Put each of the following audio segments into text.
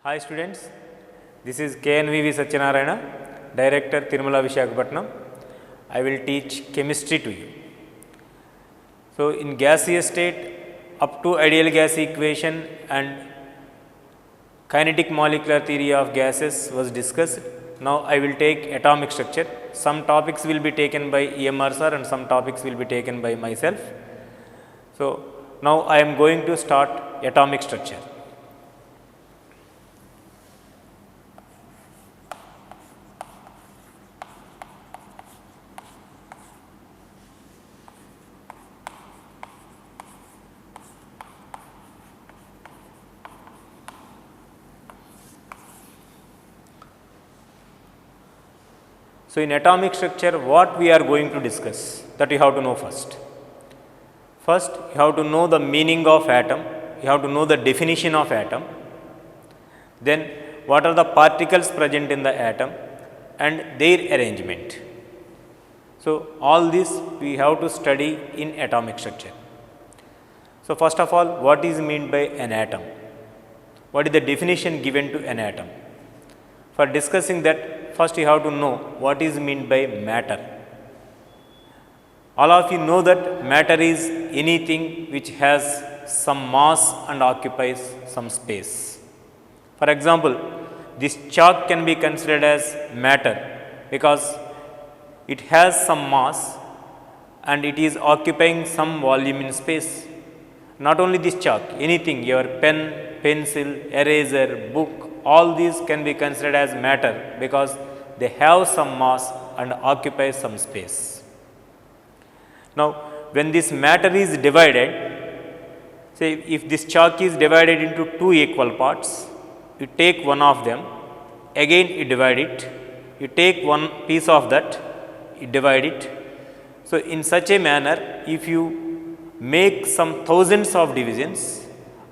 Hi students, this is KNVV Satyanarayana, Director Tirumala Visakhapatnam. I will teach chemistry to you. So in gaseous state, up to ideal gas equation and kinetic molecular theory of gases was discussed. Now I will take atomic structure. Some topics will be taken by EMR sir and some topics will be taken by myself. So now I am going to start atomic structure. So in atomic structure, what we are going to discuss, that you have to know first. First, you have to know the meaning of atom, you have to know the definition of atom, then what are the particles present in the atom and their arrangement. So all this we have to study in atomic structure. So first of all, what is meant by an atom? What is the definition given to an atom? For discussing that, first you have to know what is meant by matter. All of you know that matter is anything which has some mass and occupies some space. For example, this chalk can be considered as matter because it has some mass and it is occupying some volume in space. Not only this chalk, anything, your pen, pencil, eraser, book, all these can be considered as matter because they have some mass and occupy some space. Now, when this matter is divided, say if this chalk is divided into two equal parts, you take one of them, again you divide it, you take one piece of that, you divide it. So, in such a manner, if you make some thousands of divisions,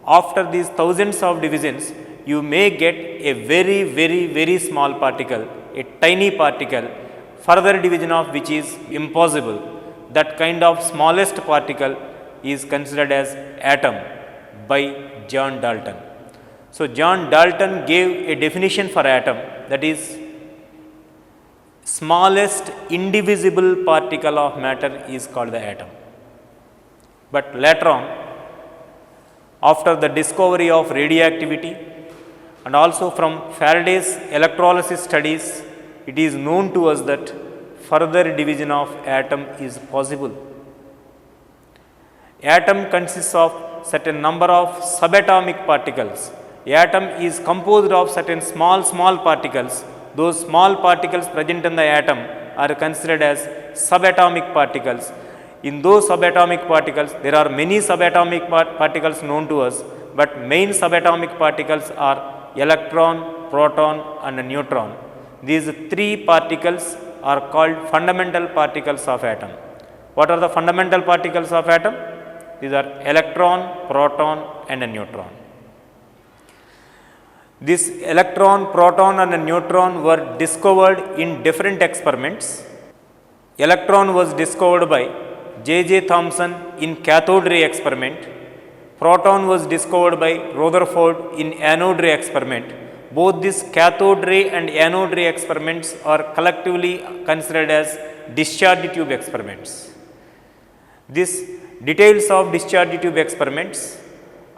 after these thousands of divisions, you may get a very small particle, a tiny particle, further division of which is impossible. That kind of smallest particle is considered as atom by John Dalton. So John Dalton gave a definition for atom, that is smallest indivisible particle of matter is called the atom. But later on, after the discovery of radioactivity and also from Faraday's electrolysis studies, it is known to us that further division of atom is possible. Atom consists of certain number of subatomic particles. Atom is composed of certain small particles. Those small particles present in the atom are considered as subatomic particles. In those subatomic particles, there are many subatomic particles known to us, but main subatomic particles are electron, proton and neutron. These three particles are called fundamental particles of atom. What are the fundamental particles of atom? These are electron, proton and a neutron. This electron, proton and a neutron were discovered in different experiments. Electron was discovered by J.J. Thomson in cathode ray experiment. Proton was discovered by Rutherford in anode ray experiment. Both these cathode ray and anode ray experiments are collectively considered as discharge tube experiments. These details of discharge tube experiments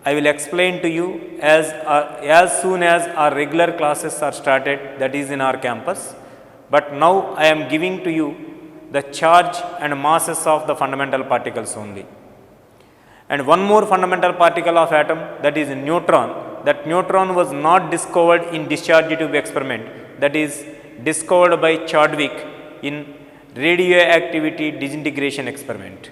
I will explain to you as soon as our regular classes are started, that is in our campus. But now I am giving to you the charge and masses of the fundamental particles only. And one more fundamental particle of atom, that is neutron. That neutron was not discovered in discharge tube experiment, that is discovered by Chadwick in radioactivity disintegration experiment.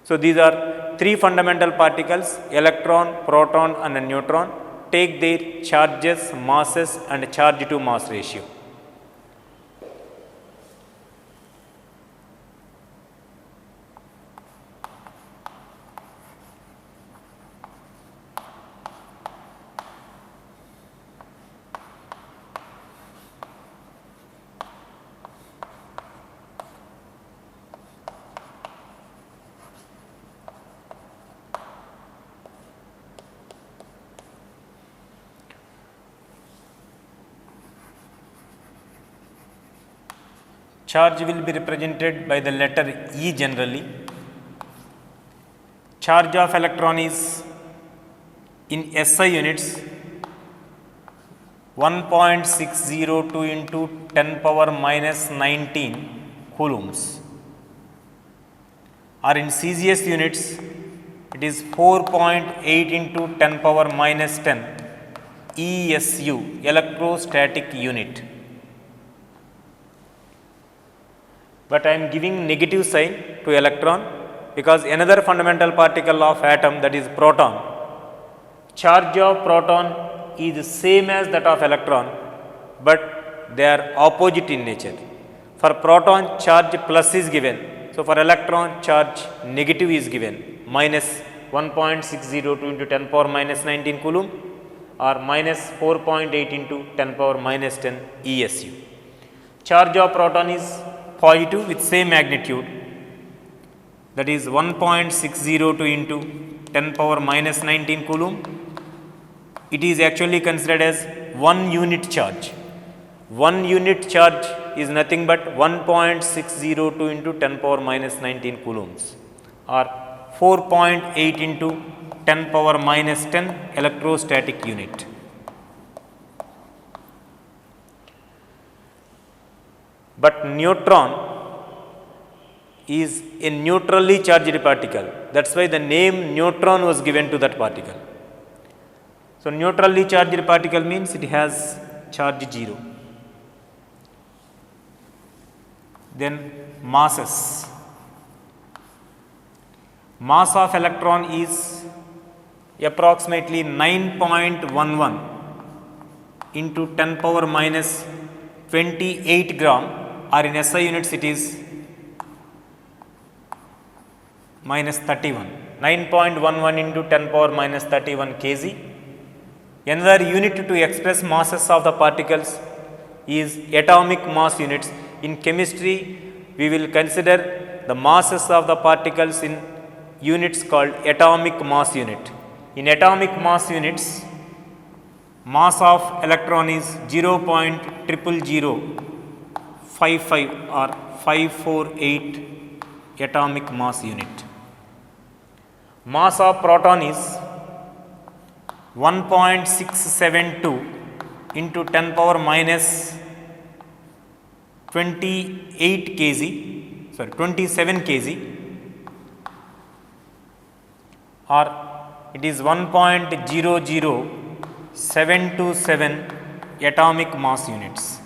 So these are three fundamental particles, electron, proton and a neutron. Take their charges, masses and charge to mass ratio. Charge will be represented by the letter E generally. Charge of electron is in SI units 1.602 into 10 power minus 19 coulombs, or in CGS units it is 4.8 into 10 power minus 10 ESU, electrostatic unit. But I am giving negative sign to electron because another fundamental particle of atom, that is proton, charge of proton is same as that of electron, but they are opposite in nature. For proton, charge plus is given. So, for electron, charge negative is given, minus 1.602 into 10 power minus 19 coulomb, or minus 4.8 into 10 power minus 10 ESU. Charge of proton is positive with same magnitude, that is 1.602 into 10 power minus 19 coulomb. It is actually considered as 1 unit charge. 1 unit charge is nothing but 1.602 into 10 power minus 19 coulombs, or 4.8 into 10 power minus 10 electrostatic unit. But neutron is a neutrally charged particle. That is why the name neutron was given to that particle. So, neutrally charged particle means it has charge 0. Then masses. Mass of electron is approximately 9.11 into 10 power minus 28 gram, or in SI units it is minus 31. 9.11 into 10 power minus 31 kg. Another unit to express masses of the particles is atomic mass units. In chemistry, we will consider the masses of the particles in units called atomic mass unit. In atomic mass units, mass of electron is 0.00055 or 548 atomic mass unit. Mass of proton is 1.672 into 10 power minus 28 kg, sorry 27 kg, or it is 1.00727 atomic mass units.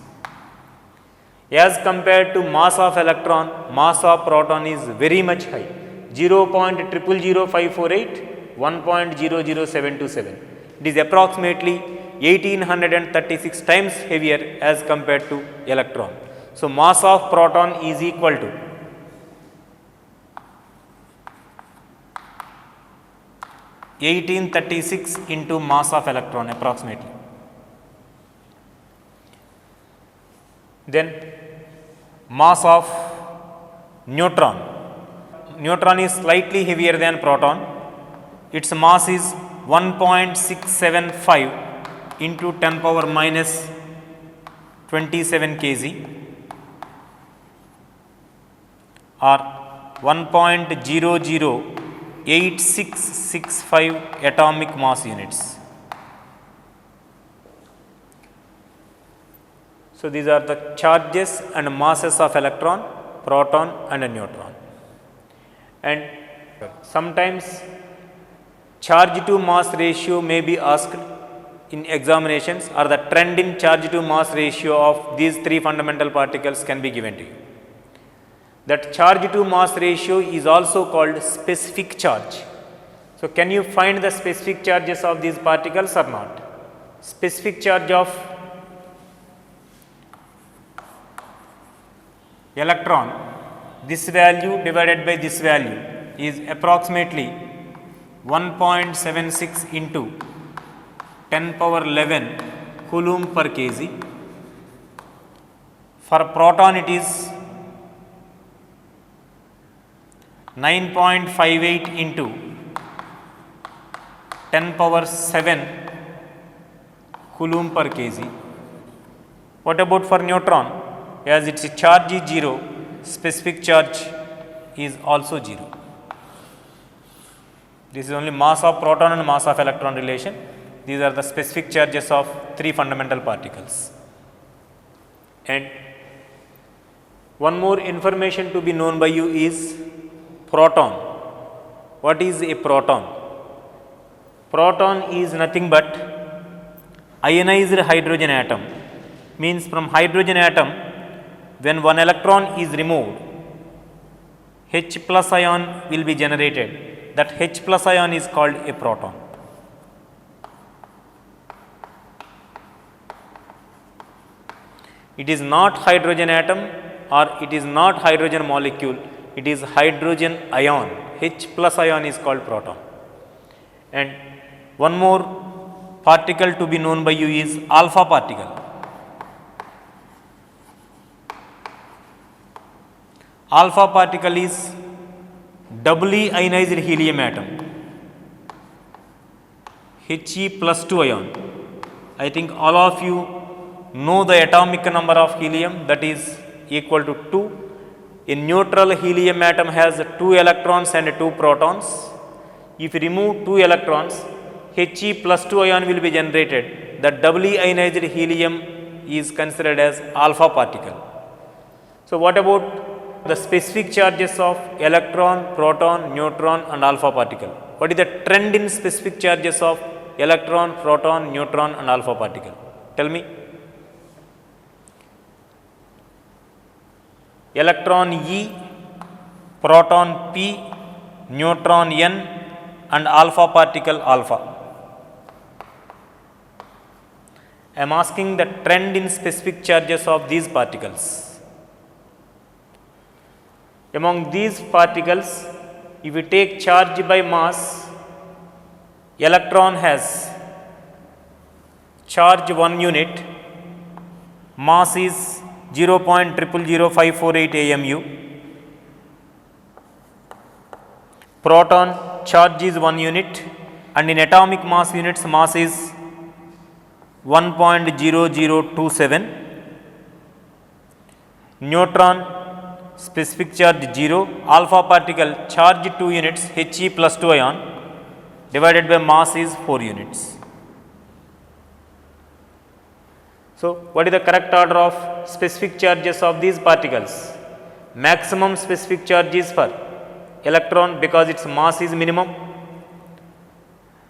As compared to mass of electron, mass of proton is very much high, 0.000548, 1.00727. It is approximately 1836 times heavier as compared to electron. So, mass of proton is equal to 1836 into mass of electron approximately. Then mass of neutron. Neutron is slightly heavier than proton. Its mass is 1.675 into 10 power minus 27 kg, or 1.008665 atomic mass units. So, these are the charges and masses of electron, proton and a neutron. And sometimes charge to mass ratio may be asked in examinations, or the trend in charge to mass ratio of these three fundamental particles can be given to you. That charge to mass ratio is also called specific charge. So, can you find the specific charges of these particles or not? Specific charge of electron, this value divided by this value is approximately 1.76 into 10 power 11 coulomb per kg. For proton it is 9.58 into 10 power 7 coulomb per kg. What about for neutron? as its charge is 0, specific charge is also 0. This is only mass of proton and mass of electron relation. These are the specific charges of three fundamental particles. And one more information to be known by you is proton. What is a proton? Proton is nothing but ionized hydrogen atom. Means from hydrogen atom, when one electron is removed, H plus ion will be generated. That H plus ion is called a proton. It is not hydrogen atom or it is not hydrogen molecule, it is hydrogen ion. H plus ion is called proton. And one more particle to be known by you is alpha particle. Alpha particle is doubly ionized helium atom, He plus 2 ion. I think all of you know the atomic number of helium, that is equal to 2. A neutral helium atom has 2 electrons and 2 protons. If you remove 2 electrons, He plus 2 ion will be generated. The doubly ionized helium is considered as alpha particle. So, what about the specific charges of electron, proton, neutron and alpha particle? What is the trend in specific charges of electron, proton, neutron and alpha particle? Tell me. Electron E, proton P, neutron N and alpha particle alpha. I am asking the trend in specific charges of these particles. Among these particles, if we take charge by mass, electron has charge 1 unit, mass is 0.000548 AMU. Proton charge is 1 unit and in atomic mass units mass is 1.0027. Neutron specific charge 0, alpha particle charge 2 units, He plus 2 ion divided by mass is 4 units. So, what is the correct order of specific charges of these particles? Maximum specific charge is for electron because its mass is minimum.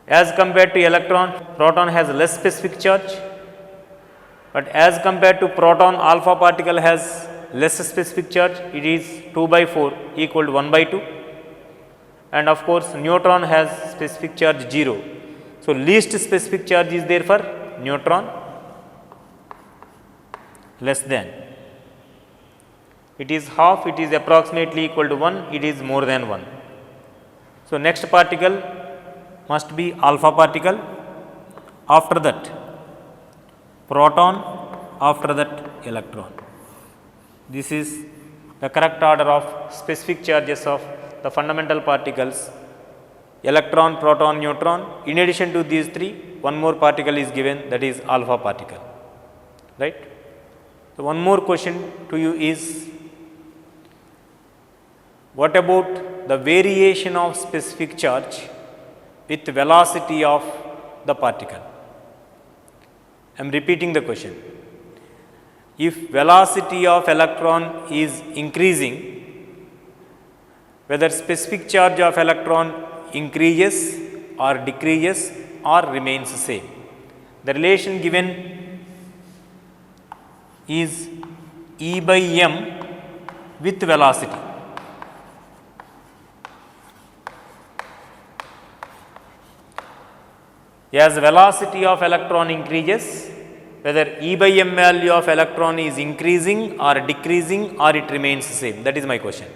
As compared to electron, proton has less specific charge, but as compared to proton, alpha particle has less specific charge. It is 2 by 4 equal to 1 by 2, and of course, neutron has specific charge 0. So, least specific charge is there for neutron, less than. It is half, it is approximately equal to 1, it is more than 1. So, next particle must be alpha particle, after that proton, after that electron. This is the correct order of specific charges of the fundamental particles electron, proton, neutron. In addition to these three, one more particle is given, that is alpha particle, right. So, one more question to you is, what about the variation of specific charge with velocity of the particle? I am repeating the question. If velocity of electron is increasing, whether specific charge of electron increases or decreases or remains same. The relation given is E by m with velocity. As velocity of electron increases, whether E by m value of electron is increasing or decreasing or it remains same, that is my question.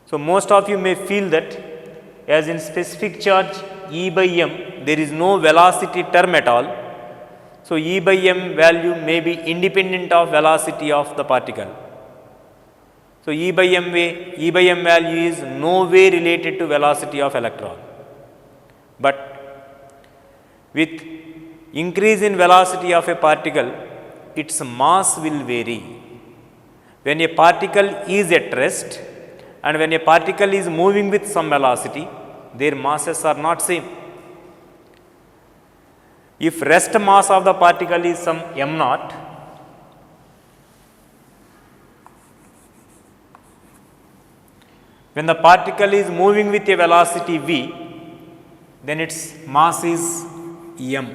So, most of you may feel that as in specific charge E by m, there is no velocity term at all. So, E by m value may be independent of velocity of the particle. So, E by m value is no way related to velocity of electron, but with increase in velocity of a particle, its mass will vary. When a particle is at rest and when a particle is moving with some velocity, their masses are not same. If rest mass of the particle is some m naught, when the particle is moving with a velocity v, then its mass is m.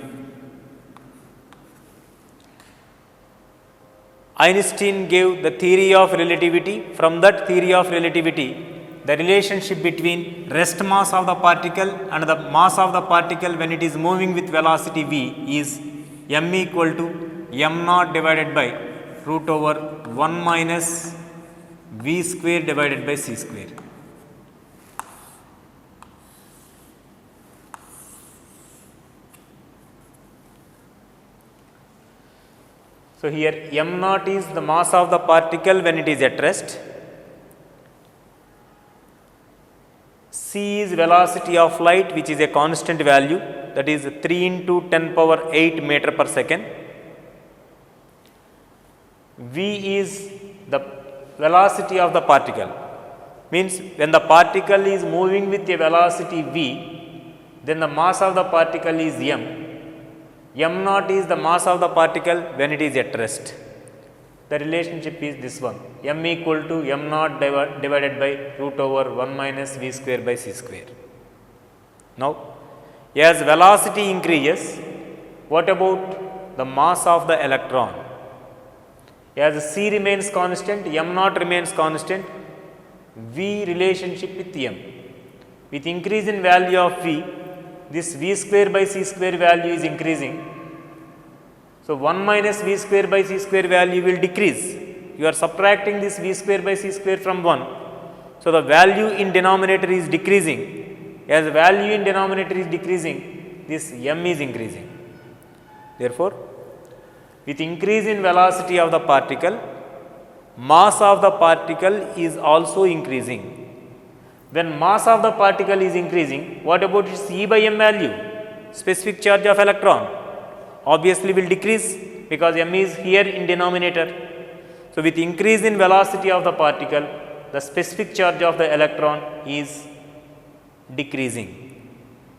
Einstein gave the theory of relativity. From that theory of relativity, the relationship between rest mass of the particle and the mass of the particle when it is moving with velocity v is m equal to m naught divided by root over 1 minus v square divided by c square. So, here m naught is the mass of the particle when it is at rest, c is velocity of light which is a constant value, that is 3 into 10 power 8 meter per second, v is the velocity of the particle, means when the particle is moving with a velocity v, then the mass of the particle is m. M naught is the mass of the particle when it is at rest. The relationship is this one, m equal to m naught divided by root over 1 minus v square by c square. Now, as velocity increases, what about the mass of the electron? As c remains constant, m naught remains constant, v relationship with m. With increase in value of v, this v square by c square value is increasing. So, 1 minus v square by c square value will decrease. You are subtracting this v square by c square from 1. So, the value in denominator is decreasing. As value in denominator is decreasing, this m is increasing. Therefore, with increase in velocity of the particle, mass of the particle is also increasing. When mass of the particle is increasing, what about its E by m value? Specific charge of electron obviously will decrease because m is here in denominator. So, with increase in velocity of the particle, the specific charge of the electron is decreasing.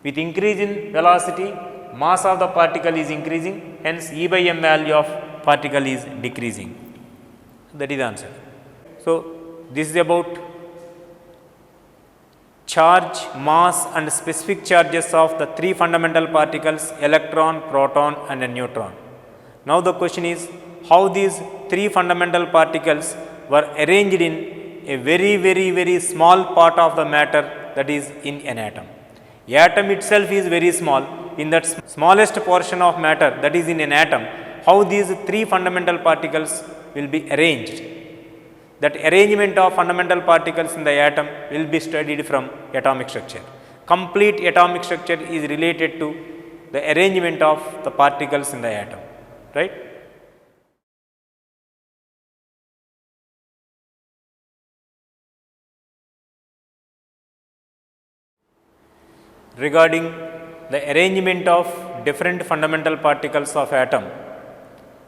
With increase in velocity, mass of the particle is increasing, hence E by m value of particle is decreasing. That is the answer. So, this is about charge, mass and specific charges of the three fundamental particles, electron, proton and a neutron. Now, the question is how these three fundamental particles were arranged in a very small part of the matter, that is in an atom. Atom itself is very small. In that smallest portion of matter, that is in an atom, how these three fundamental particles will be arranged. That arrangement of fundamental particles in the atom will be studied from atomic structure. Complete atomic structure is related to the arrangement of the particles in the atom, right? Regarding the arrangement of different fundamental particles of atom,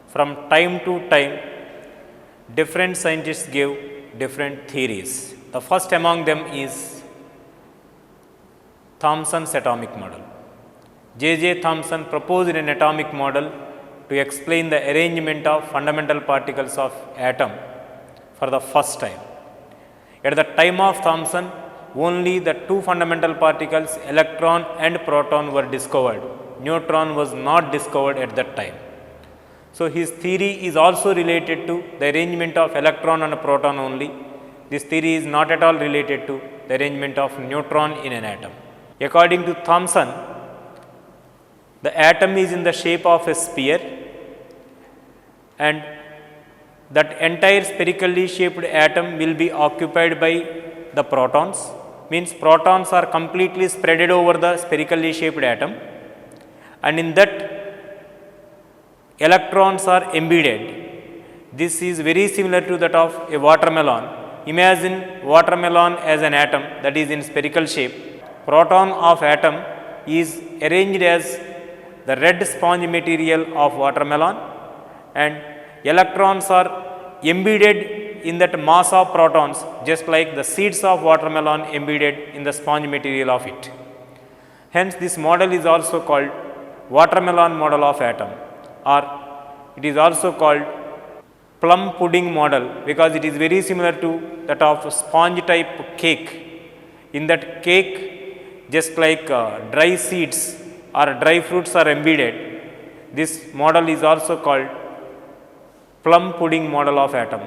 from time to time, different scientists gave different theories. The first among them is Thomson's atomic model. J.J. Thomson proposed an atomic model to explain the arrangement of fundamental particles of atom for the first time. At the time of Thomson, only the two fundamental particles, electron and proton, were discovered. Neutron was not discovered at that time. So, his theory is also related to the arrangement of electron and proton only. This theory is not at all related to the arrangement of neutron in an atom. According to Thomson, the atom is in the shape of a sphere and that entire spherically shaped atom will be occupied by the protons, means protons are completely spreaded over the spherically shaped atom, and in that electrons are embedded. This is very similar to that of a watermelon. Imagine watermelon as an atom that is in spherical shape. Proton of atom is arranged as the red sponge material of watermelon, and electrons are embedded in that mass of protons, just like the seeds of watermelon embedded in the sponge material of it. Hence, this model is also called watermelon model of atom, or it is also called plum pudding model, because it is very similar to that of sponge type cake. In that cake, just like dry seeds or dry fruits are embedded, this model is also called plum pudding model of atom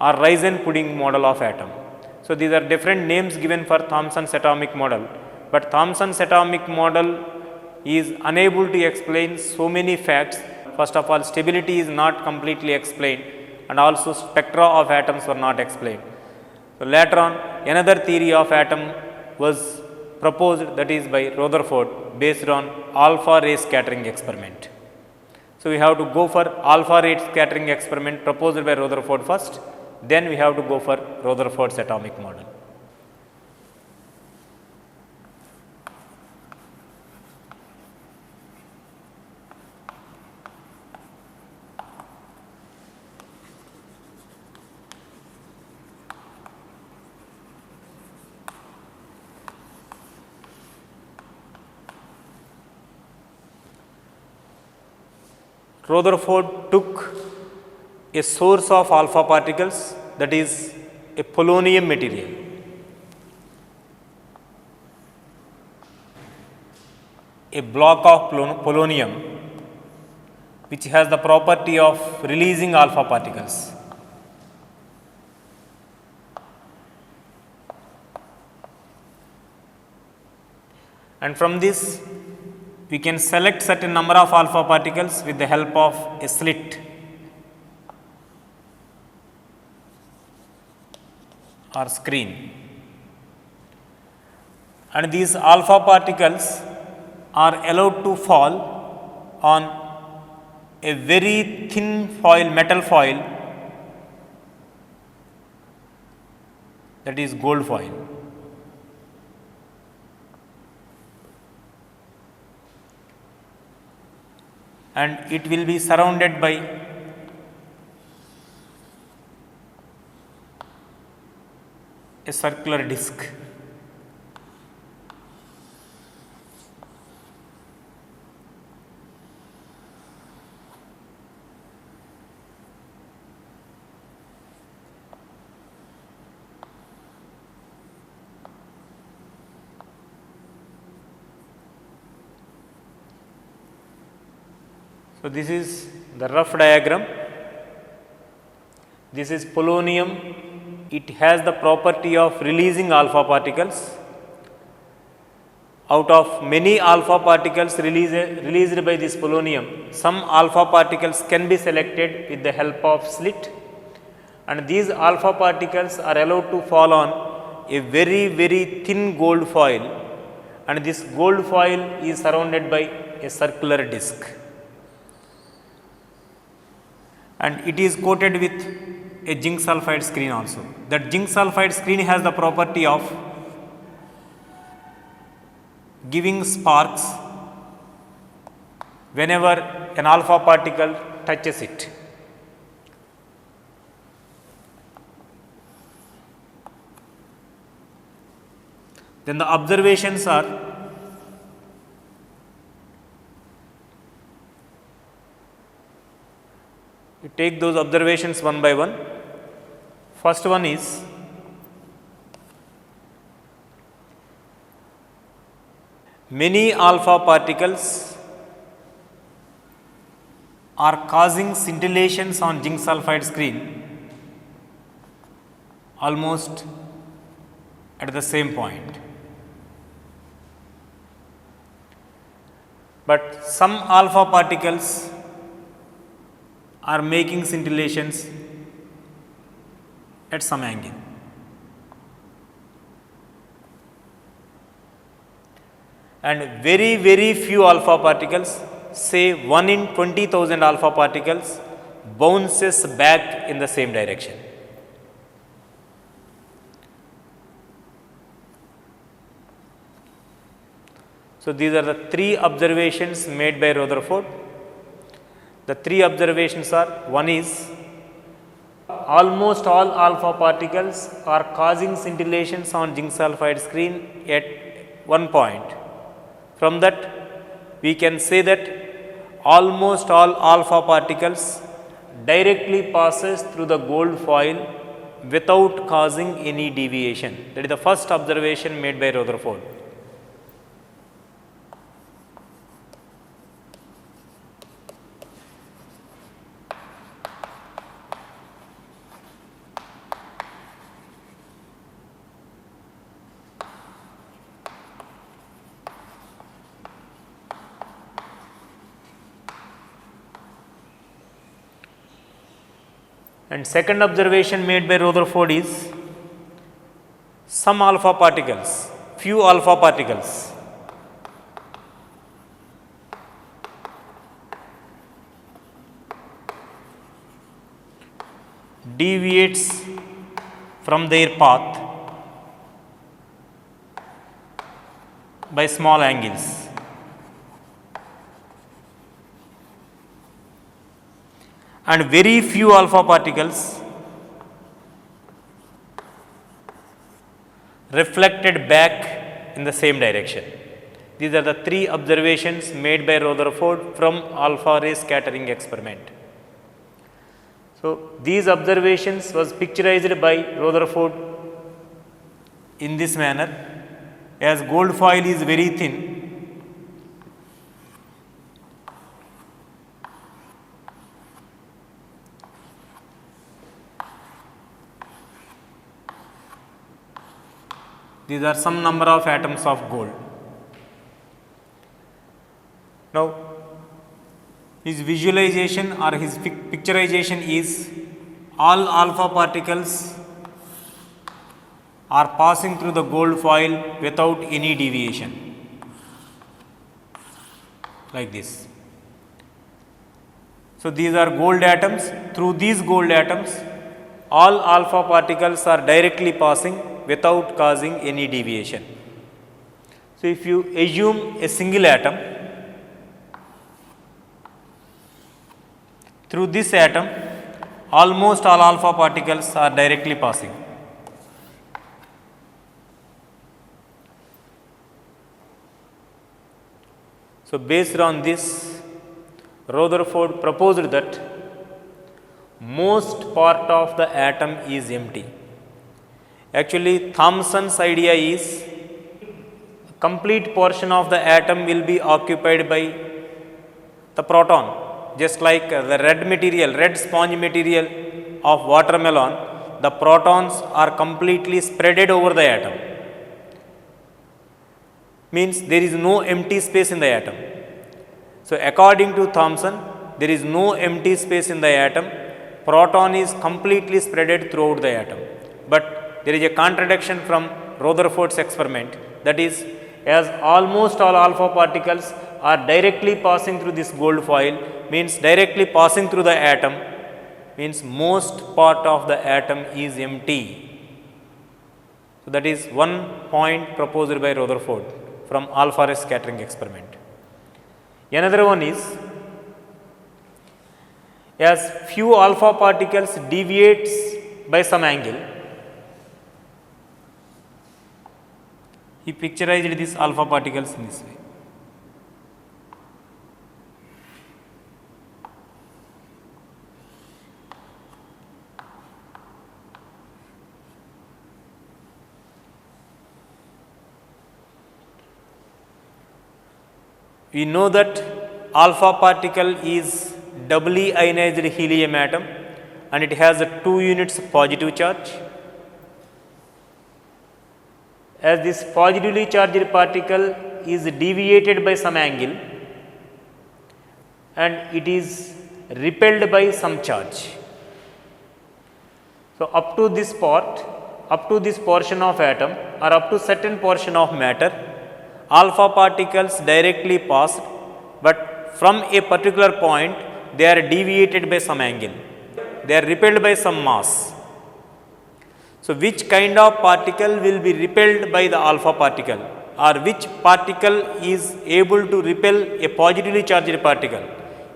or raisin pudding model of atom. So, these are different names given for Thomson's atomic model, but Thomson's atomic model is unable to explain so many facts. First of all, stability is not completely explained, and also spectra of atoms were not explained. So, later on another theory of atom was proposed, that is by Rutherford, based on alpha ray scattering experiment. So, we have to go for alpha ray scattering experiment proposed by Rutherford first, then we have to go for Rutherford's atomic model. Rutherford took a source of alpha particles, that is a polonium material. A block of polonium which has the property of releasing alpha particles. And from this we can select certain number of alpha particles with the help of a slit or screen, and these alpha particles are allowed to fall on a very thin foil, metal foil, that is gold foil. And it will be surrounded by a circular disc. So, this is the rough diagram. This is polonium. It has the property of releasing alpha particles. Out of many alpha particles released by this polonium, some alpha particles can be selected with the help of slit, and these alpha particles are allowed to fall on a very thin gold foil, and this gold foil is surrounded by a circular disc, and it is coated with a zinc sulphide screen also. That zinc sulphide screen has the property of giving sparks whenever an alpha particle touches it. Then the observations are: you take those observations one by one. First one is many alpha particles are causing scintillations on zinc sulphide screen almost at the same point. But some alpha particles are making scintillations at some angle. And very few alpha particles, say 1 in 20,000 alpha particles, bounces back in the same direction. So, these are the three observations made by Rutherford. The three observations are: one is almost all alpha particles are causing scintillations on zinc sulphide screen at one point. From that, we can say that almost all alpha particles directly passes through the gold foil without causing any deviation. That is the first observation made by Rutherford. And second observation made by Rutherford is some alpha particles, few alpha particles deviates from their path by small angles. And very few alpha particles reflected back in the same direction. These are the three observations made by Rutherford from alpha ray scattering experiment. So, these observations was picturized by Rutherford in this manner. As gold foil is very thin, these are some number of atoms of gold. Now, his visualization or his picturization is all alpha particles are passing through the gold foil without any deviation, like this. So, these are gold atoms. Through these gold atoms, all alpha particles are directly passing without causing any deviation. So, if you assume a single atom, through this atom almost all alpha particles are directly passing. So, based on this, Rutherford proposed that most part of the atom is empty. Actually, Thomson's idea is complete portion of the atom will be occupied by the proton. Just like the red sponge material of watermelon, the protons are completely spreaded over the atom. Means there is no empty space in the atom. So, according to Thomson, there is no empty space in the atom. Proton is completely spreaded throughout the atom. But there is a contradiction from Rutherford's experiment, that is, as almost all alpha particles are directly passing through this gold foil, means directly passing through the atom, means most part of the atom is empty. So, that is one point proposed by Rutherford from alpha ray scattering experiment. Another one is, as few alpha particles deviates by some angle, he picturized these alpha particles in this way. We know that alpha particle is doubly ionized helium atom and it has 2 units positive charge. As this positively charged particle is deviated by some angle and it is repelled by some charge. So, up to this portion of atom or up to certain portion of matter, alpha particles directly passed, but from a particular point they are deviated by some angle, they are repelled by some mass. So, which kind of particle will be repelled by the alpha particle, or which particle is able to repel a positively charged particle?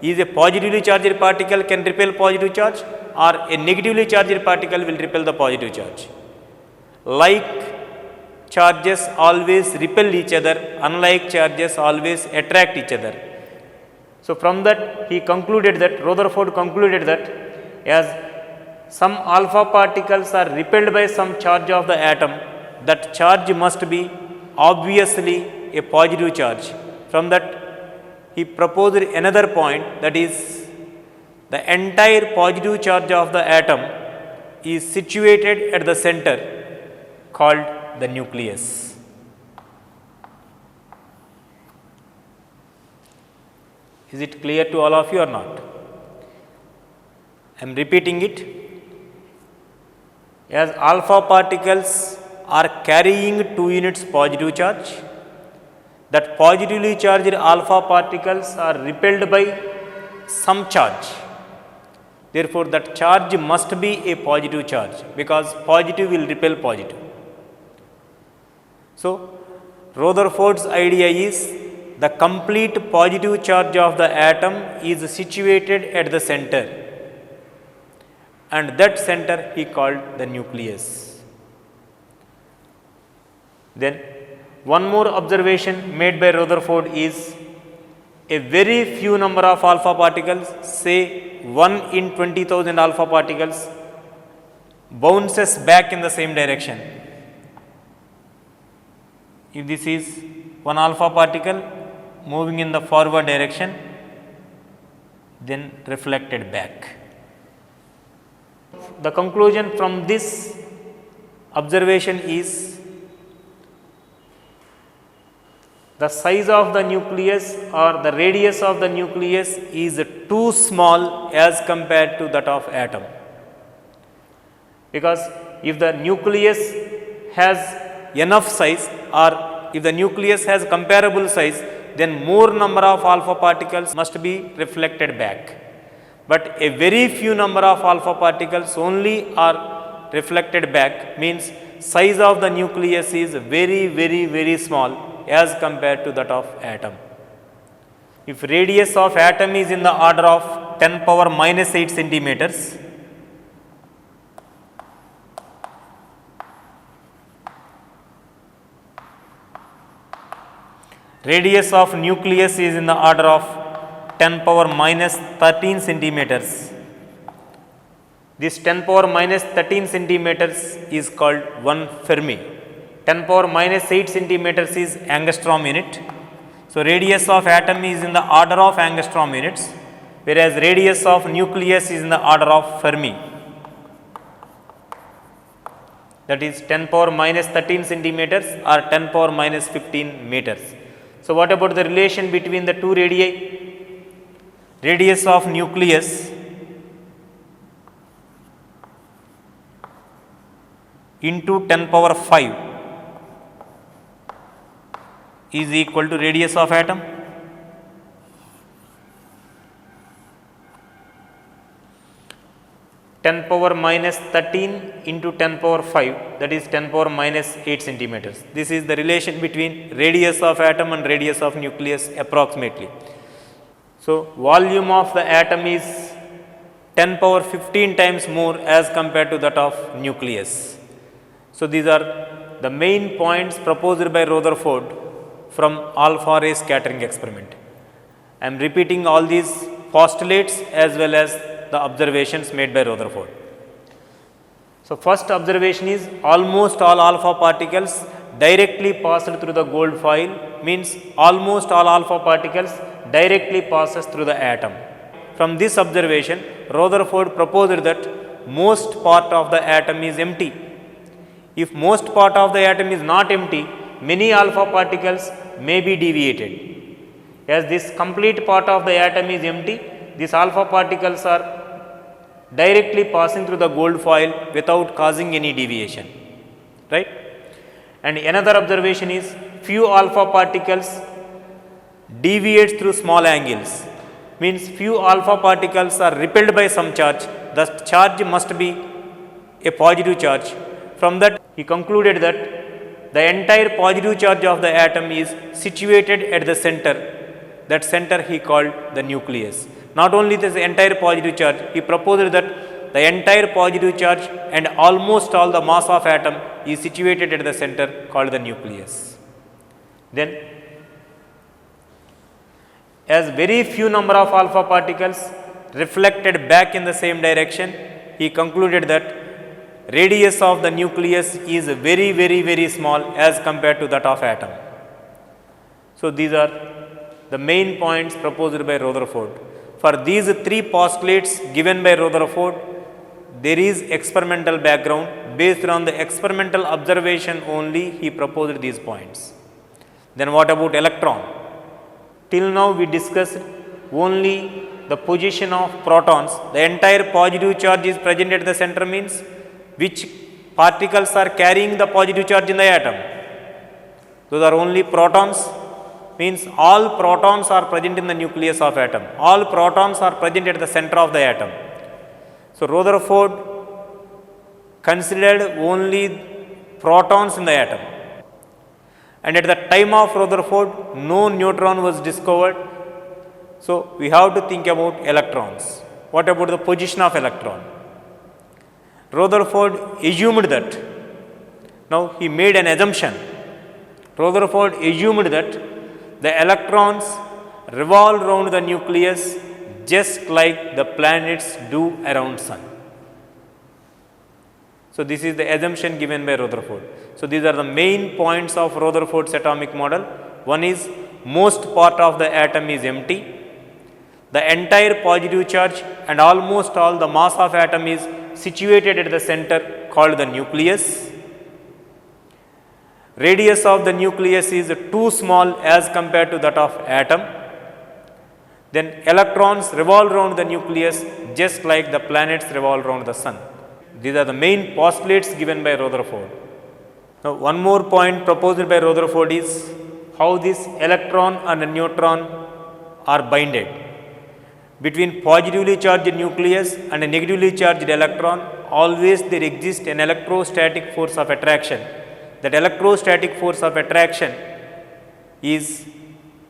Is a positively charged particle can repel positive charge, or a negatively charged particle will repel the positive charge. Like charges always repel each other, unlike charges always attract each other. So from that he concluded that, Rutherford concluded that, as some alpha particles are repelled by some charge of the atom, that charge must be obviously a positive charge. From that he proposed another point, that is, the entire positive charge of the atom is situated at the center, called the nucleus. Is it clear to all of you or not? I am repeating it. As alpha particles are carrying 2 units positive charge, that positively charged alpha particles are repelled by some charge. Therefore, that charge must be a positive charge, because positive will repel positive. So, Rutherford's idea is, the complete positive charge of the atom is situated at the center, and that center he called the nucleus. Then one more observation made by Rutherford is, a very few number of alpha particles, say 1 in 20,000 alpha particles, bounces back in the same direction. If this is one alpha particle moving in the forward direction, then reflected back. The conclusion from this observation is, the size of the nucleus or the radius of the nucleus is too small as compared to that of atom. Because if the nucleus has enough size, or if the nucleus has comparable size, then more number of alpha particles must be reflected back. But a very few number of alpha particles only are reflected back, means size of the nucleus is very, very, very small as compared to that of atom. If radius of atom is in the order of 10 power minus 8 centimeters, radius of nucleus is in the order of 10 power minus 13 centimeters. This 10 power minus 13 centimeters is called 1 Fermi. 10 power minus 8 centimeters is angstrom unit. So, radius of atom is in the order of angstrom units, whereas radius of nucleus is in the order of Fermi, that is 10 power minus 13 centimeters or 10 power minus 15 meters. So, what about the relation between the two radii? Radius of nucleus into 10 power 5 is equal to radius of atom. Ten power minus 13 into 10 power 5, that is 10 power minus 8 centimeters. This is the relation between radius of atom and radius of nucleus approximately. So, volume of the atom is 10 power 15 times more as compared to that of nucleus. So, these are the main points proposed by Rutherford from alpha ray scattering experiment. I am repeating all these postulates as well as the observations made by Rutherford. So, first observation is, almost all alpha particles directly passed through the gold foil, means almost all alpha particles directly passes through the atom. From this observation, Rutherford proposed that most part of the atom is empty. If most part of the atom is not empty, many alpha particles may be deviated. As this complete part of the atom is empty, these alpha particles are directly passing through the gold foil without causing any deviation, right? And another observation is, few alpha particles deviate through small angles, means few alpha particles are repelled by some charge, the charge must be a positive charge. From that he concluded that the entire positive charge of the atom is situated at the center, that center he called the nucleus. not only this entire positive charge, he proposed that the entire positive charge and almost all the mass of atom is situated at the center called the nucleus. Then, as very few number of alpha particles reflected back in the same direction, he concluded that radius of the nucleus is very small as compared to that of atom. So, these are the main points proposed by Rutherford. For these three postulates given by Rutherford, there is experimental background. Based on the experimental observation only, he proposed these points. Then what about electron? Till now we discussed only the position of protons. The entire positive charge is present at the center means which particles are carrying the positive charge in the atom. Those are only protons, means all protons are present in the nucleus of atom. All protons are present at the center of the atom. So, Rutherford considered only protons in the atom. And at the time of Rutherford, no neutron was discovered. So, we have to think about electrons. What about the position of electron? Rutherford assumed that. Now, he made an assumption. Rutherford assumed that the electrons revolve around the nucleus just like the planets do around sun. So, this is the assumption given by Rutherford. So, these are the main points of Rutherford's atomic model. One is most part of the atom is empty. The entire positive charge and almost all the mass of atom is situated at the center called the nucleus. Radius of the nucleus is too small as compared to that of atom. Then electrons revolve around the nucleus just like the planets revolve around the sun. These are the main postulates given by Rutherford. Now, one more point proposed by Rutherford is how this electron and neutron are binded. Between positively charged nucleus and a negatively charged electron, always there exists an electrostatic force of attraction. That electrostatic force of attraction is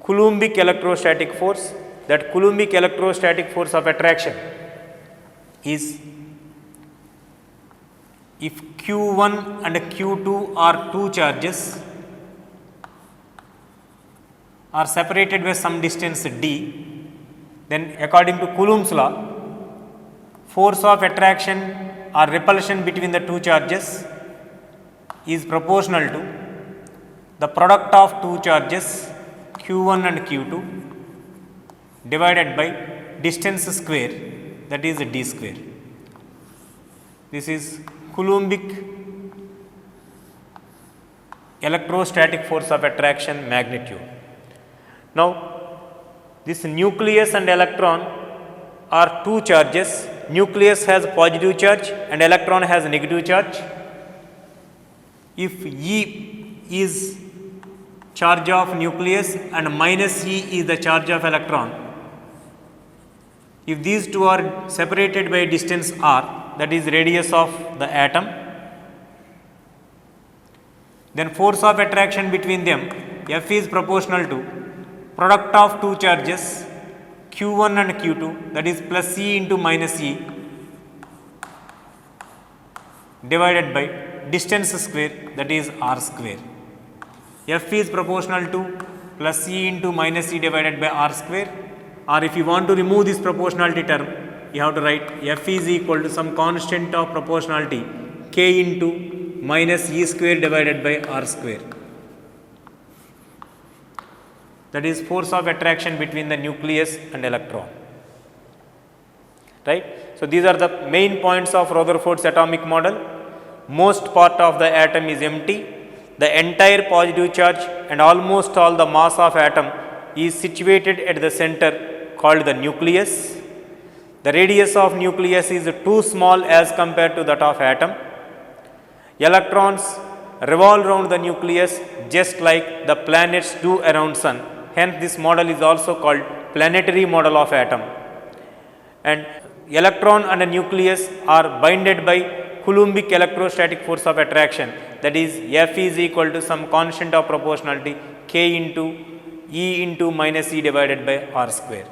Coulombic electrostatic force. That Coulombic electrostatic force of attraction is, if Q1 and Q2 are two charges are separated by some distance d, then according to Coulomb's law, force of attraction or repulsion between the two charges is proportional to the product of two charges Q1 and Q2 divided by distance square, that is d square. This is Coulombic electrostatic force of attraction magnitude. Now, this nucleus and electron are two charges. Nucleus has positive charge and electron has negative charge. If E is charge of nucleus and minus E is the charge of electron, if these two are separated by distance r, that is radius of the atom, then force of attraction between them F is proportional to product of two charges Q1 and Q2, that is plus E into minus E divided by distance square, that is r square. F is proportional to plus E into minus E divided by r square, or if you want to remove this proportionality term, you have to write F is equal to some constant of proportionality k into minus E square divided by r square. That is force of attraction between the nucleus and electron. Right? So, these are the main points of Rutherford's atomic model. Most part of the atom is empty. The entire positive charge and almost all the mass of atom is situated at the center called the nucleus. The radius of nucleus is too small as compared to that of atom. Electrons revolve around the nucleus just like the planets do around sun. Hence, this model is also called planetary model of atom. And electron and a nucleus are binded by Coulombic electrostatic force of attraction, that is F is equal to some constant of proportionality k into E into minus E divided by r square.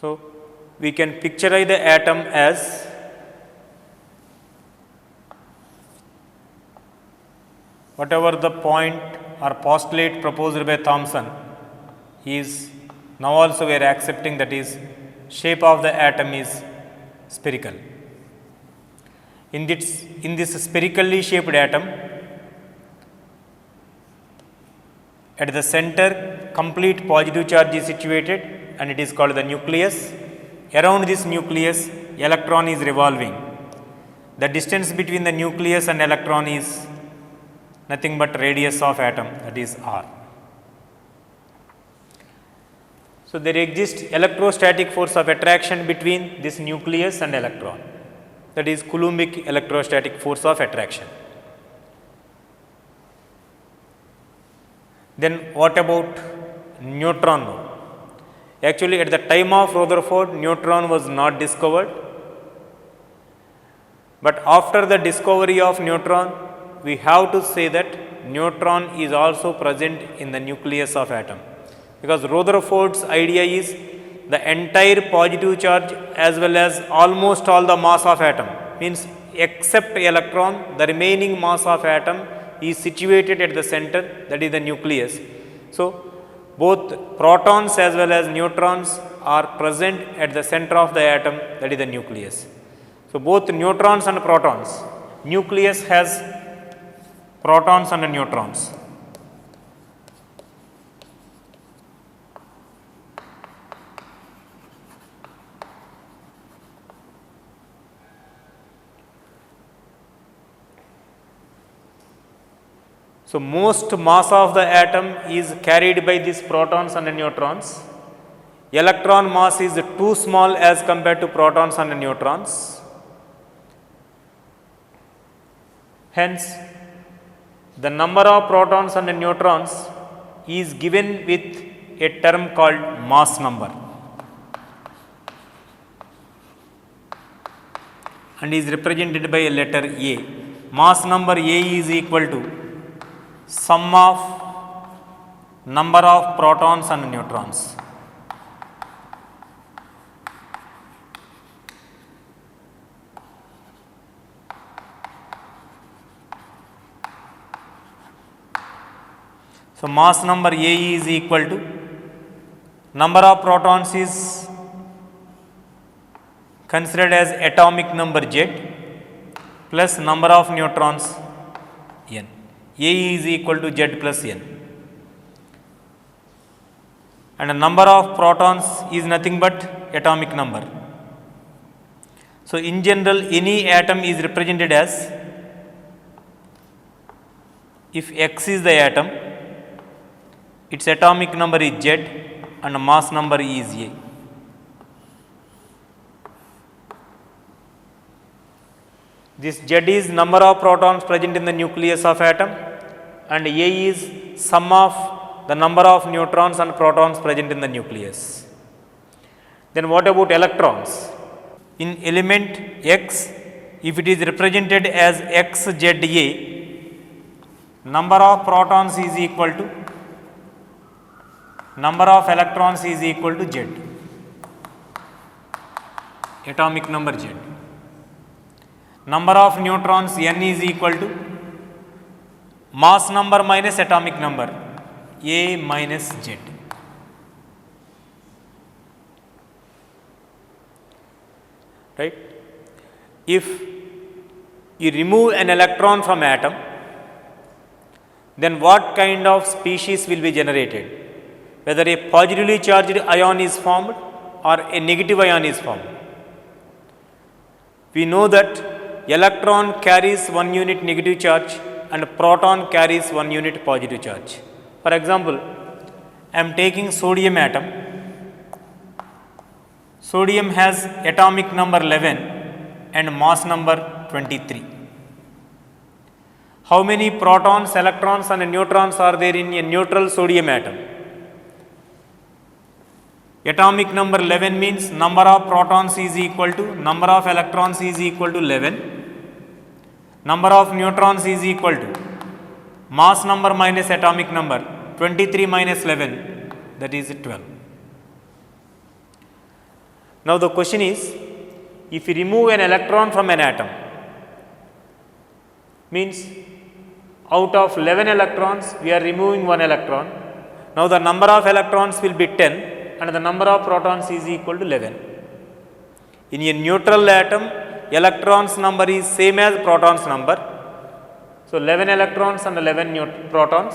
So, we can picturize the atom as whatever the point or postulate proposed by Thomson is now also we are accepting, that is shape of the atom is spherical. In this spherically shaped atom, at the center complete positive charge is situated and it is called the nucleus. Around this nucleus electron is revolving. The distance between the nucleus and electron is nothing but radius of atom, that is r. So, there exists electrostatic force of attraction between this nucleus and electron, that is Coulombic electrostatic force of attraction. Then what about neutron? Actually, at the time of Rutherford, neutron was not discovered, but after the discovery of neutron, we have to say that neutron is also present in the nucleus of atom, because Rutherford's idea is the entire positive charge as well as almost all the mass of atom, means except electron, the remaining mass of atom is situated at the center, that is the nucleus. So, both protons as well as neutrons are present at the center of the atom, that is the nucleus. So, both neutrons and protons, nucleus has protons and neutrons. So, most mass of the atom is carried by these protons and neutrons. Electron mass is too small as compared to protons and neutrons. Hence, the number of protons and neutrons is given with a term called mass number and is represented by a letter A. Mass number A is equal to sum of number of protons and neutrons. So, mass number A is equal to number of protons is considered as atomic number Z plus number of neutrons n. A is equal to Z plus n, and the number of protons is nothing but atomic number. So, in general, any atom is represented as, if X is the atom, its atomic number is Z and mass number is A. This Z is number of protons present in the nucleus of atom and A is sum of the number of neutrons and protons present in the nucleus. Then what about electrons? In element X, if it is represented as XZA, number of protons is equal to number of electrons is equal to Z, atomic number Z. Number of neutrons n is equal to mass number minus atomic number A minus Z. Right? If you remove an electron from atom, then what kind of species will be generated? Whether a positively charged ion is formed or a negative ion is formed. We know that electron carries 1 unit negative charge and proton carries 1 unit positive charge. For example, I am taking sodium atom. Sodium has atomic number 11 and mass number 23. How many protons, electrons and neutrons are there in a neutral sodium atom? Atomic number 11 means number of protons is equal to number of electrons is equal to 11. Number of neutrons is equal to mass number minus atomic number 23 minus 11, that is 12. Now the question is, if you remove an electron from an atom, means out of 11 electrons we are removing 1 electron. Now the number of electrons will be 10 and the number of protons is equal to 11. In a neutral atom, electrons number is same as protons number. So 11 electrons and 11 protons.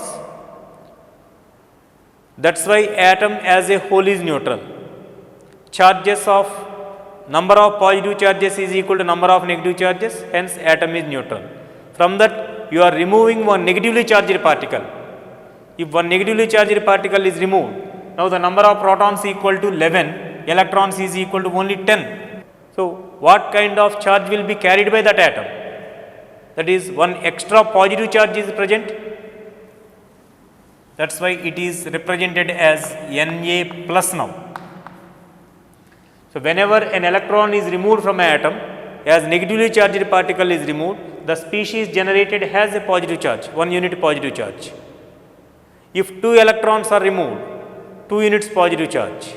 That's why atom as a whole is neutral. Charges of number of positive charges is equal to number of negative charges, hence atom is neutral. From that you are removing one negatively charged particle. If one negatively charged particle is removed, now the number of protons equal to 11, electrons is equal to only 10. So what kind of charge will be carried by that atom? That is, one extra positive charge is present. That's why it is represented as Na plus now. So whenever an electron is removed from an atom, as negatively charged particle is removed, the species generated has a positive charge, 1 unit positive charge. If 2 electrons are removed, 2 units positive charge.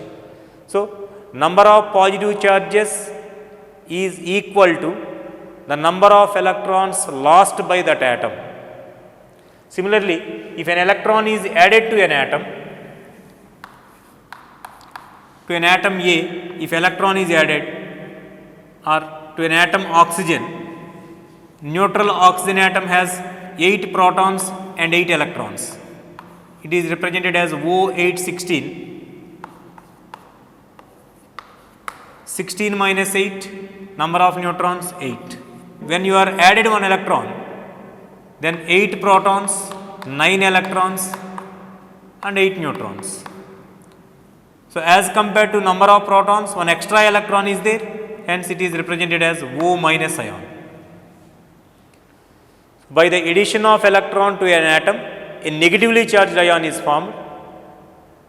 So number of positive charges is equal to the number of electrons lost by that atom. Similarly, if an electron is added to an atom A, if electron is added, or to an atom oxygen, neutral oxygen atom has 8 protons and 8 electrons. It is represented as O816. 16 minus 8, number of neutrons 8. When you are added one electron, then 8 protons, 9 electrons and 8 neutrons. So as compared to number of protons, one extra electron is there, hence it is represented as O minus ion. By the addition of electron to an atom, a negatively charged ion is formed.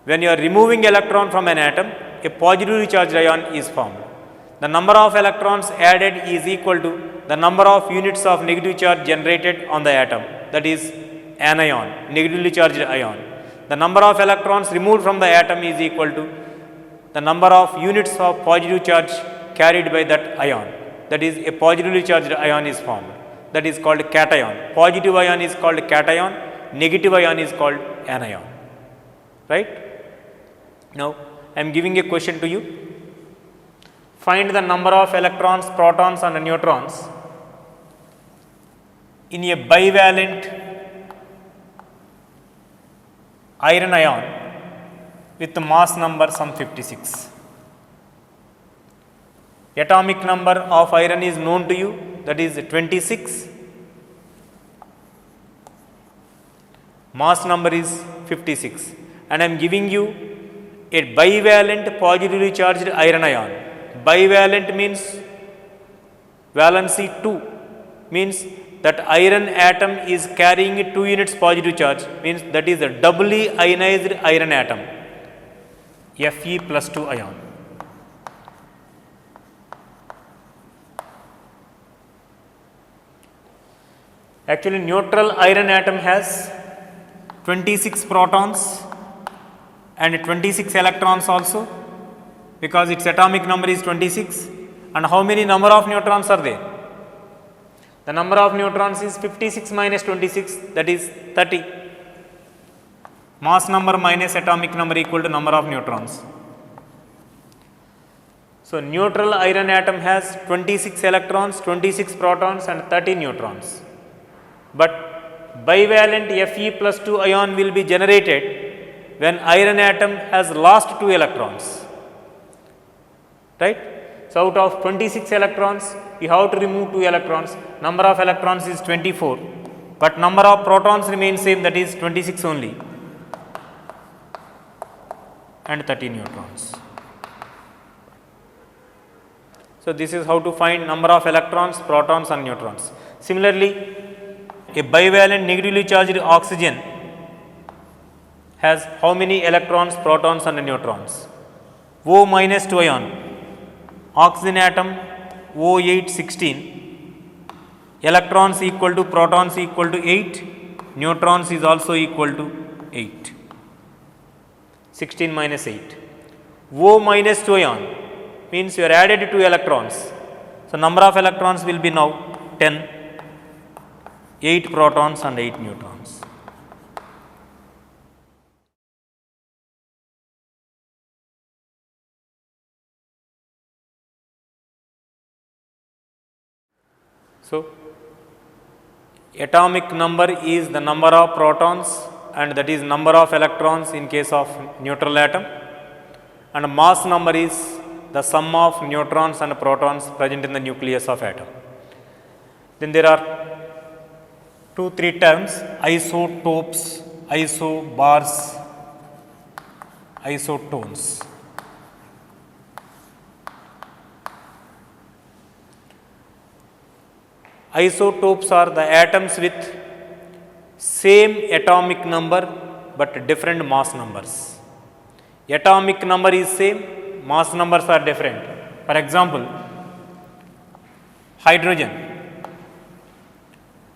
When you are removing electron from an atom, a positively charged ion is formed. The number of electrons added is equal to the number of units of negative charge generated on the atom, that is anion, negatively charged ion. The number of electrons removed from the atom is equal to the number of units of positive charge carried by that ion, that is a positively charged ion is formed, that is called cation. Positive ion is called cation, negative ion is called anion. Right? Now I am giving a question to you. Find the number of electrons, protons and neutrons in a bivalent iron ion with the mass number some 56. Atomic number of iron is known to you, that is 26. Mass number is 56, and I am giving you a bivalent positively charged iron ion. Bivalent means valency 2, means that iron atom is carrying 2 units positive charge, means that is a doubly ionized iron atom, Fe plus 2 ion. Actually, neutral iron atom has 26 protons and 26 electrons also, because its atomic number is 26. And how many number of neutrons are there? The number of neutrons is 56 minus 26, that is 30. Mass number minus atomic number equal to number of neutrons. So neutral iron atom has 26 electrons, 26 protons and 30 neutrons. But bivalent Fe plus 2 ion will be generated when iron atom has lost 2 electrons. Right? So out of 26 electrons, you have to remove 2 electrons. Number of electrons is 24, but number of protons remains same, that is 26 only, and 30 neutrons. So this is how to find number of electrons, protons and neutrons. Similarly, a bivalent negatively charged oxygen has how many electrons, protons and neutrons? O minus 2 ion. Oxygen atom O816, electrons equal to protons equal to 8, neutrons is also equal to 8, 16 minus 8. O minus 2 ion, means you are added 2 electrons. So, number of electrons will be now 10, 8 protons and 8 neutrons. So, atomic number is the number of protons and that is number of electrons in case of neutral atom, and mass number is the sum of neutrons and protons present in the nucleus of atom. Then there are 2-3 terms: isotopes, isobars, isotones. Isotopes are the atoms with same atomic number but different mass numbers. Atomic number is same, mass numbers are different. For example, hydrogen.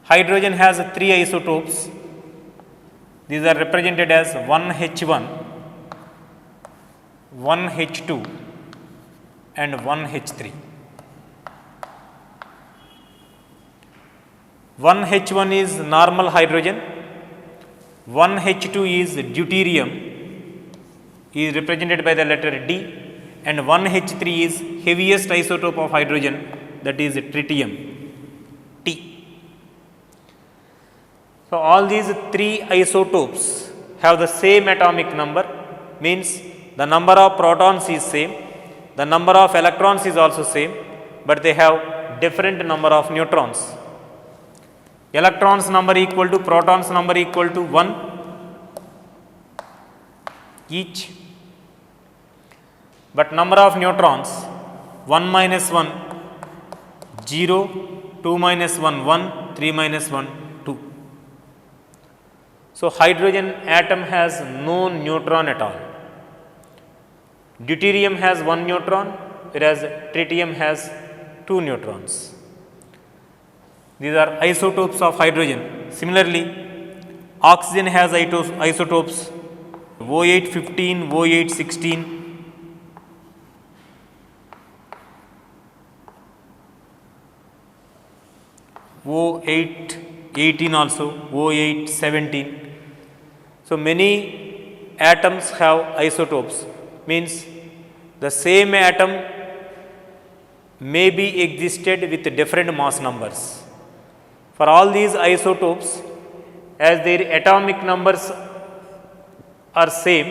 Hydrogen has 3 isotopes. These are represented as 1H1, 1H2 and 1H3. 1H1 is normal hydrogen, 1H2 is deuterium, is represented by the letter D, and 1H3 is heaviest isotope of hydrogen, that is tritium, T. So, all these 3 isotopes have the same atomic number, means the number of protons is same, the number of electrons is also same, but they have different number of neutrons. Electrons number equal to protons number equal to 1 each, but number of neutrons 1 minus 1 0, 2 minus 1 1, 3 minus 1 2. So, hydrogen atom has no neutron at all. Deuterium has 1 neutron, whereas tritium has 2 neutrons. These are isotopes of hydrogen. Similarly, oxygen has isotopes O815, O816, O818 also, O817. So, many atoms have isotopes, means the same atom may be existed with different mass numbers. For all these isotopes, as their atomic numbers are same,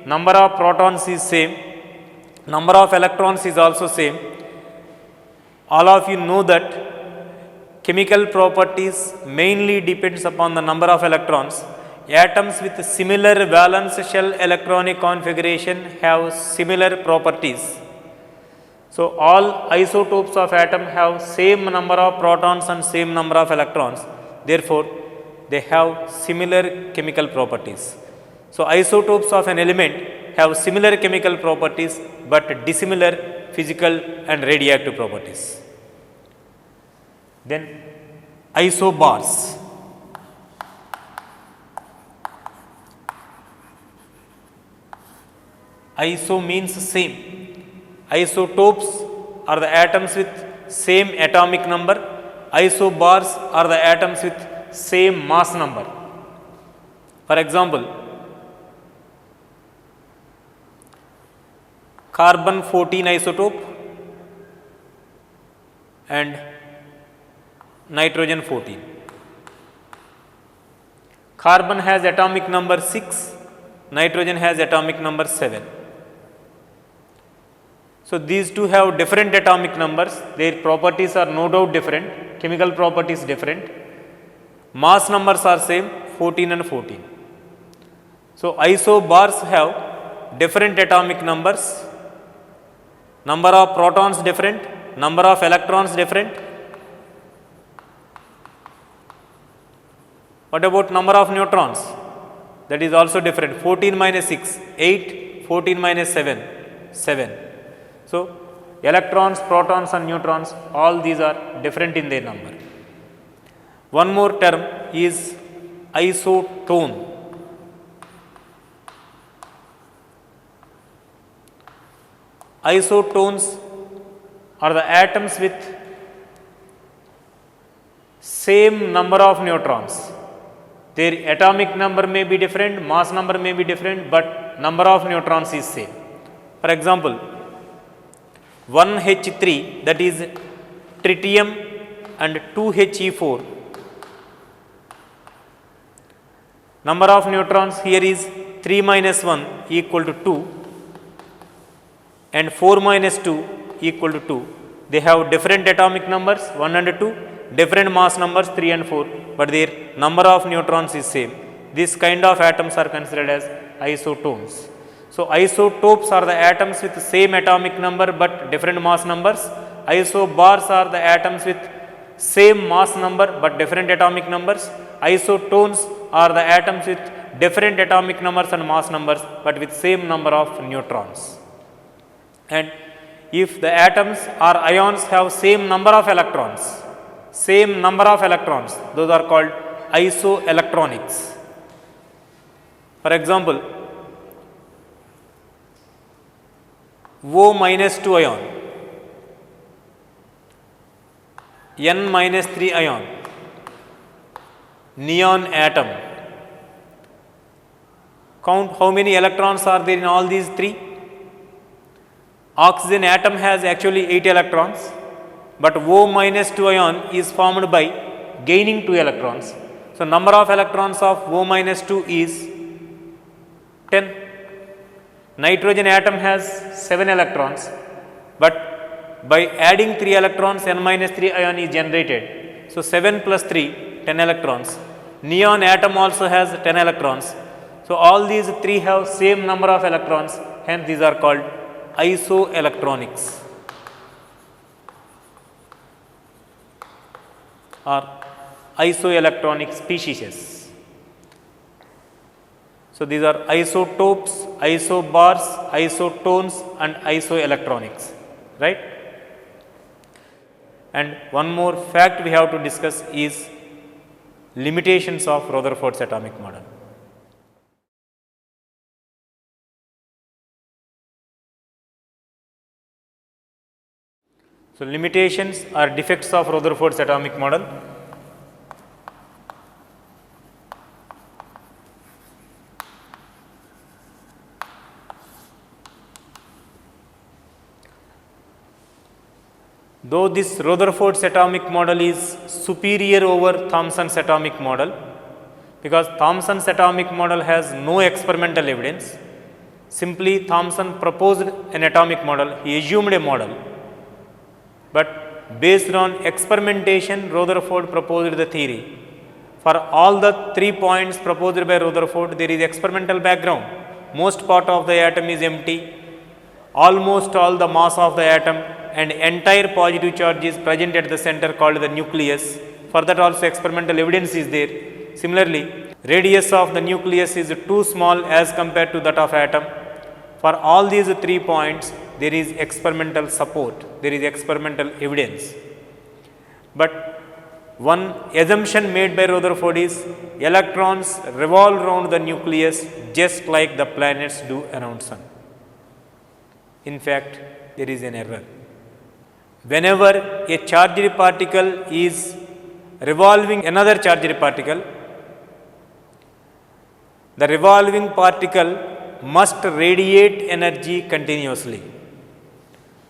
number of protons is same, number of electrons is also same. All of you know that chemical properties mainly depends upon the number of electrons. Atoms with similar valence shell electronic configuration have similar properties. So, all isotopes of atom have same number of protons and same number of electrons. Therefore, they have similar chemical properties. So, isotopes of an element have similar chemical properties but dissimilar physical and radioactive properties. Then isobars. Iso means same. Isotopes are the atoms with same atomic number. Isobars are the atoms with same mass number. For example, carbon 14 isotope and nitrogen 14. Carbon has atomic number 6, nitrogen has atomic number 7. So, these two have different atomic numbers, their properties are no doubt different, chemical properties different, mass numbers are same 14 and 14. So, isobars have different atomic numbers, number of protons different, number of electrons different. What about number of neutrons? That is also different. 14 minus 6, 8, 14 minus 7, 7. So, electrons, protons and neutrons, all these are different in their number. One more term is isotone. Isotones are the atoms with same number of neutrons. Their atomic number may be different, mass number may be different, but number of neutrons is same. For example, 1H3, that is tritium, and 2He4. Number of neutrons here is 3 minus 1 equal to 2 and 4 minus 2 equal to 2. They have different atomic numbers 1 and 2, different mass numbers 3 and 4, but their number of neutrons is same. This kind of atoms are considered as isotones. So, isotopes are the atoms with the same atomic number but different mass numbers. Isobars are the atoms with same mass number but different atomic numbers. Isotones are the atoms with different atomic numbers and mass numbers but with same number of neutrons. And if the atoms or ions have same number of electrons, those are called isoelectronics. For example, O minus 2 ion, N minus 3 ion, neon atom. Count how many electrons are there in all these three. Oxygen atom has actually 8 electrons, but O minus 2 ion is formed by gaining 2 electrons. So, number of electrons of O minus 2 is 10. Nitrogen atom has 7 electrons, but by adding 3 electrons, N minus 3 ion is generated. So, 7 plus 3, 10 electrons. Neon atom also has 10 electrons. So, all these three have same number of electrons, hence these are called isoelectronics or isoelectronic species. So, these are isotopes, isobars, isotones and isoelectronics, right. And one more fact we have to discuss is limitations of Rutherford's atomic model. So, limitations or defects of Rutherford's atomic model. Though this Rutherford's atomic model is superior over Thomson's atomic model, because Thomson's atomic model has no experimental evidence. Simply Thomson proposed an atomic model, he assumed a model, but based on experimentation Rutherford proposed the theory. For all the 3 points proposed by Rutherford, there is experimental background. Most part of the atom is empty, almost all the mass of the atom and entire positive charge is present at the center called the nucleus. For that also experimental evidence is there. Similarly, radius of the nucleus is too small as compared to that of atom. For all these 3 points, there is experimental support, there is experimental evidence. But one assumption made by Rutherford is electrons revolve around the nucleus just like the planets do around sun. In fact, there is an error. Whenever a charged particle is revolving another charged particle, the revolving particle must radiate energy continuously.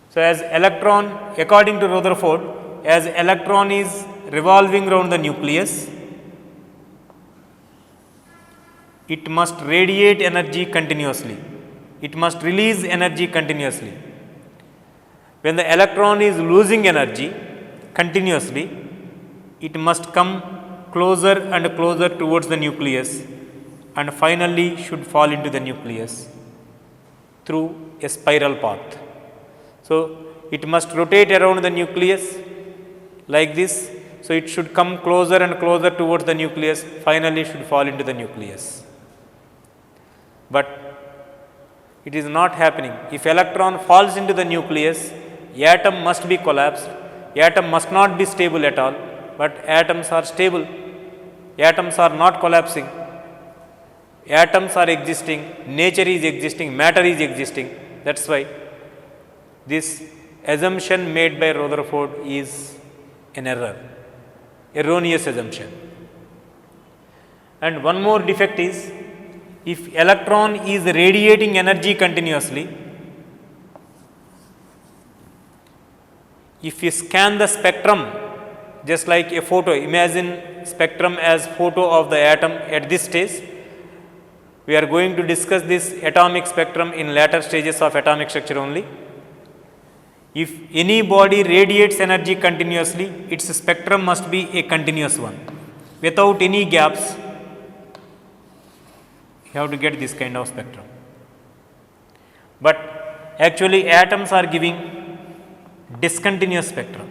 So, as electron, according to Rutherford, as electron is revolving around the nucleus, it must radiate energy continuously, it must release energy continuously. When the electron is losing energy continuously, it must come closer and closer towards the nucleus and finally should fall into the nucleus through a spiral path. So, it must rotate around the nucleus like this. So, it should come closer and closer towards the nucleus, finally should fall into the nucleus. But it is not happening. If electron falls into the nucleus, atom must be collapsed, atom must not be stable at all, but atoms are stable, atoms are not collapsing, atoms are existing, nature is existing, matter is existing. That is why this assumption made by Rutherford is an error, erroneous assumption. And one more defect is, if electron is radiating energy continuously, if you scan the spectrum just like a photo, imagine spectrum as photo of the atom at this stage. We are going to discuss this atomic spectrum in later stages of atomic structure only. If any body radiates energy continuously, its spectrum must be a continuous one without any gaps. You have to get this kind of spectrum. But actually atoms are giving discontinuous spectrum.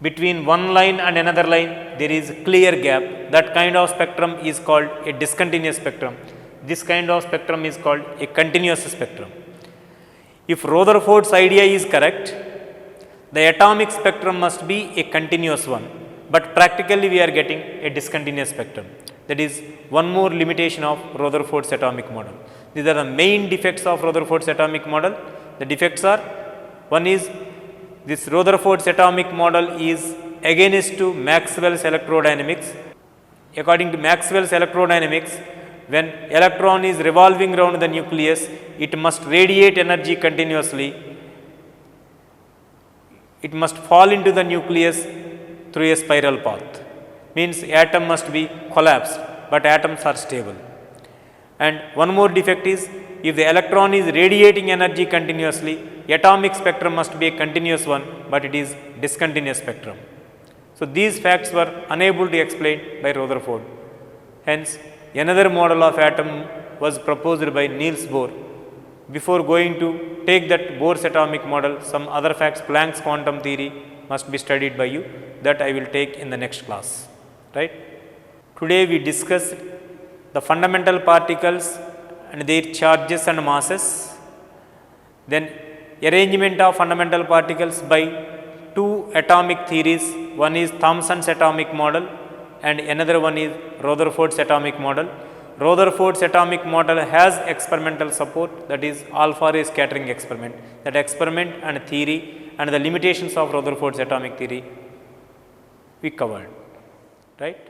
Between one line and another line there is clear gap. That kind of spectrum is called a discontinuous spectrum. This kind of spectrum is called a continuous spectrum. If Rutherford's idea is correct, the atomic spectrum must be a continuous one, but practically we are getting a discontinuous spectrum. That is one more limitation of Rutherford's atomic model. These are the main defects of Rutherford's atomic model. The defects are, one is this Rutherford's atomic model is against to Maxwell's electrodynamics. According to Maxwell's electrodynamics, when electron is revolving around the nucleus, it must radiate energy continuously. It must fall into the nucleus through a spiral path. Means atom must be collapsed, but atoms are stable. And one more defect is, if the electron is radiating energy continuously, atomic spectrum must be a continuous one, but it is discontinuous spectrum. So these facts were unable to explain by Rutherford. Hence, another model of atom was proposed by Niels Bohr. Before going to take that Bohr's atomic model, some other facts, Planck's quantum theory must be studied by you. That I will take in the next class. Right? Today we discussed the fundamental particles and their charges and masses. Then arrangement of fundamental particles by two atomic theories. One is Thomson's atomic model and another one is Rutherford's atomic model. Rutherford's atomic model has experimental support, that is alpha ray scattering experiment. That experiment and theory and the limitations of Rutherford's atomic theory we covered, right.